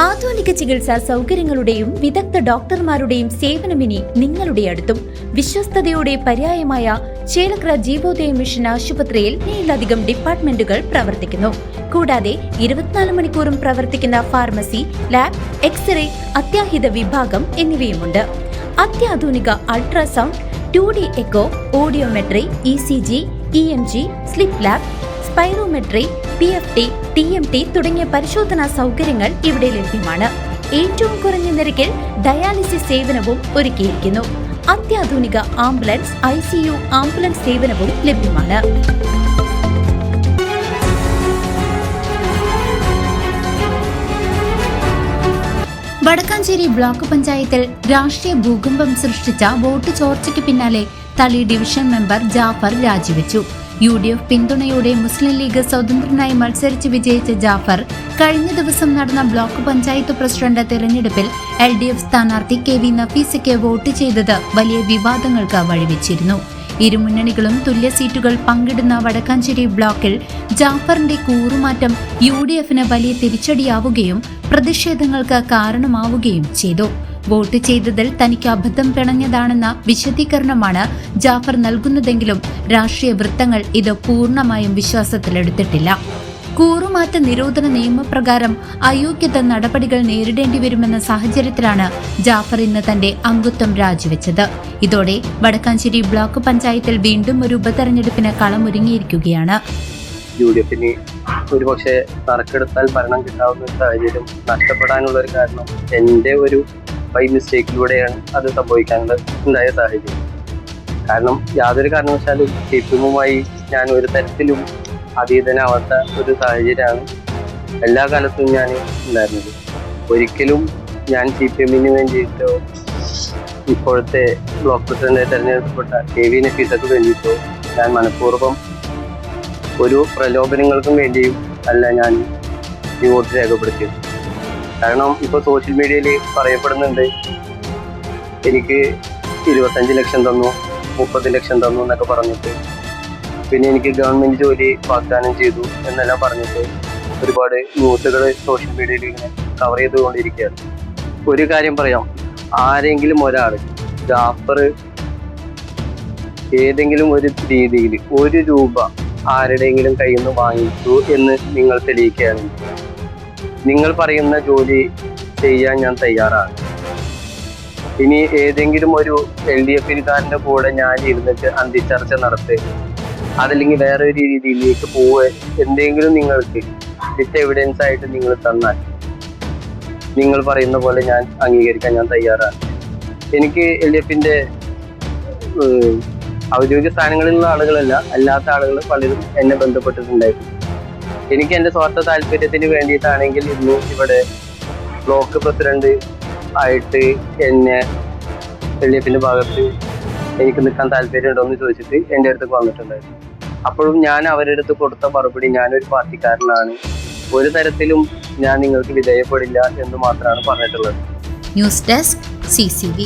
ആധുനിക ചികിത്സാ സൗകര്യങ്ങളുടെയും വിദഗ്ധ ഡോക്ടർമാരുടെയും സേവനമിനി നിങ്ങളുടെ അടുത്തും. വിശ്വസ്തതയുടെ പര്യായമായ ചേലക്കര ജീവോദയ മിഷൻ ആശുപത്രിയിൽ 7ലധികം ഡിപ്പാർട്ട്മെന്റുകൾ പ്രവർത്തിക്കുന്നു. കൂടാതെ 24 മണിക്കൂറും പ്രവർത്തിക്കുന്ന ഫാർമസി, ലാബ്, എക്സ്റേ, അത്യാഹിത വിഭാഗം എന്നിവയുമുണ്ട്. അത്യാധുനിക ultrasound, 2D echo, audiometry, ECG, EMG, sleep lab, spirometry, PFT, TMT തുടങ്ങിയ പരിശോധനാ സൗകര്യങ്ങൾ ഇവിടെ ലഭ്യമാണ്. ഏറ്റവും കുറഞ്ഞ നിരക്കിൽ ഡയാലിസിസ് സേവനവും ഒരുക്കിയിരിക്കുന്നു. അത്യാധുനിക ആംബുലൻസ്, ICU ആംബുലൻസ് സേവനവും ലഭ്യമാണ്. വടക്കാഞ്ചേരി ബ്ലോക്ക് പഞ്ചായത്തിൽ രാഷ്ട്രീയ ഭൂകമ്പം സൃഷ്ടിച്ച വോട്ട് ചോർച്ചയ്ക്ക് പിന്നാലെ തളി ഡിവിഷൻ മെമ്പർ ജാഫർ രാജിവെച്ചു. UDF പിന്തുണയോടെ മുസ്ലിം ലീഗ് സ്വതന്ത്രനായി മത്സരിച്ച് വിജയിച്ച ജാഫർ കഴിഞ്ഞ ദിവസം നടന്ന ബ്ലോക്ക് പഞ്ചായത്ത് പ്രസിഡന്റ് തെരഞ്ഞെടുപ്പിൽ LDF സ്ഥാനാർത്ഥി KV നഫീസയ്ക്ക് വോട്ട് ചെയ്തത് വലിയ വിവാദങ്ങൾക്ക് വഴിവെച്ചിരുന്നു. ഇരുമുന്നണികളും തുല്യ സീറ്റുകൾ പങ്കിടുന്ന വടക്കാഞ്ചേരി ബ്ലോക്കിൽ ജാഫറിന്റെ കൂറുമാറ്റം UDFന് വലിയ തിരിച്ചടിയാവുകയും പ്രതിഷേധങ്ങൾക്ക് കാരണമാവുകയും ചെയ്തു. വോട്ട് ചെയ്തതിൽ തനിക്ക് അബദ്ധം പിണഞ്ഞതാണെന്ന വിശദീകരണമാണ് ജാഫർ നൽകുന്നതെങ്കിലും രാഷ്ട്രീയ വൃത്തങ്ങൾ ഇത് പൂർണ്ണമായും വിശ്വാസത്തിലെടുത്തിട്ടില്ല. കൂറുമാറ്റ നിരോധന നിയമപ്രകാരം അയോഗ്യത നടപടികൾ നേരിടേണ്ടി വരുമെന്ന സാഹചര്യത്തിലാണ് ജാഫർ ഇന്ന് തന്റെ അംഗത്വം രാജിവെച്ചത്. ഇതോടെ വടക്കാഞ്ചേരി ബ്ലോക്ക് പഞ്ചായത്തിൽ വീണ്ടും ഒരു ഉപതെരഞ്ഞെടുപ്പിന് കളമൊരുങ്ങിയിരിക്കുകയാണ്. UDFന് ഒരുപക്ഷെ നറുക്കെടുത്താൽ ഭരണം കിട്ടാവുന്ന ഒരു സാഹചര്യം നഷ്ടപ്പെടാനുള്ള ഒരു കാരണം എൻ്റെ ഒരു ബൈ മിസ്റ്റേക്കിലൂടെയാണ് അത് സംഭവിക്കാനുണ്ടായ സാഹചര്യം. കാരണം യാതൊരു കാരണവശാലും CPM-മായി ഞാൻ ഒരു തരത്തിലും അതീതനാവാത്ത ഒരു സാഹചര്യമാണ് എല്ലാ കാലത്തും ഞാൻ ഉണ്ടായിരുന്നത്. ഒരിക്കലും ഞാൻ CPM-ന് വേണ്ടിയിട്ടോ ഇപ്പോഴത്തെ ബ്ലോക്ക് പ്രസിഡന്റ് തെരഞ്ഞെടുക്കപ്പെട്ട KV നഫീസക്ക് വേണ്ടിയിട്ടോ ഞാൻ മനഃപൂർവ്വം ഒരു പ്രലോഭനങ്ങൾക്കും വേണ്ടിയും അല്ല ഞാൻ ഈ വോട്ട് രേഖപ്പെടുത്തിയത്. കാരണം ഇപ്പോൾ സോഷ്യൽ മീഡിയയിൽ പറയപ്പെടുന്നുണ്ട് എനിക്ക് 25 ലക്ഷം തന്നു, 30 ലക്ഷം തന്നു എന്നൊക്കെ പറഞ്ഞിട്ട്, പിന്നെ എനിക്ക് ഗവൺമെന്റ് ജോലി വാഗ്ദാനം ചെയ്തു എന്നെല്ലാം പറഞ്ഞിട്ട് ഒരുപാട് ന്യൂസുകൾ സോഷ്യൽ മീഡിയയിൽ ഇങ്ങനെ കവർ ചെയ്തുകൊണ്ടിരിക്കുകയാണ്. ഒരു കാര്യം പറയാം, ആരെങ്കിലും ഒരാൾ ജാഫർ ഏതെങ്കിലും ഒരു രീതിയിൽ 1 രൂപ ആരുടെയെങ്കിലും കയ്യിൽ നിന്ന് വാങ്ങിച്ചു എന്ന് നിങ്ങൾ തെളിയിക്കുകയാണെങ്കിൽ നിങ്ങൾ പറയുന്ന ജോലി ചെയ്യാൻ ഞാൻ തയ്യാറാണ്. ഇനി ഏതെങ്കിലും ഒരു LDF-കാരൻ്റെ കൂടെ ഞാൻ ഇരുന്നിട്ട് അന്തിച്ചർച്ച നടത്തി അതല്ലെങ്കിൽ വേറെ ഒരു രീതിയിലേക്ക് പോവുക എന്തെങ്കിലും നിങ്ങൾക്ക് വിത്ത് എവിഡൻസ് ആയിട്ട് നിങ്ങൾ തന്നാൽ നിങ്ങൾ പറയുന്ന പോലെ ഞാൻ അംഗീകരിക്കാൻ ഞാൻ തയ്യാറാണ്. എനിക്ക് LDF-ന്റെ ഔദ്യോഗിക സ്ഥാനങ്ങളിലുള്ള ആളുകളല്ല, അല്ലാത്ത ആളുകൾ പലരും എന്നെ ബന്ധപ്പെട്ടിട്ടുണ്ടായിരുന്നു. എനിക്ക് എൻ്റെ സ്വാർത്ഥ താല്പര്യത്തിന് വേണ്ടിയിട്ടാണെങ്കിൽ ഇന്ന് ഇവിടെ ബ്ലോക്ക് പ്രസിഡന്റ് ആയിട്ട് എന്നെ LDF-ന്റെ ഭാഗത്ത് എനിക്ക് നിൽക്കാൻ താല്പര്യമുണ്ടോ എന്ന് ചോദിച്ചിട്ട് എൻ്റെ അടുത്തേക്ക് വന്നിട്ടുണ്ടായിരുന്നു. അപ്പോഴും ഞാൻ അവരുടെ അടുത്ത് കൊടുത്ത മറുപടി ഞാനൊരു പാർട്ടിക്കാരനാണ്, ഒരു തരത്തിലും ഞാൻ നിങ്ങൾക്ക് വിധേയപ്പെടില്ല എന്ന് മാത്രമാണ് പറഞ്ഞിട്ടുള്ളത്. News desk CCV.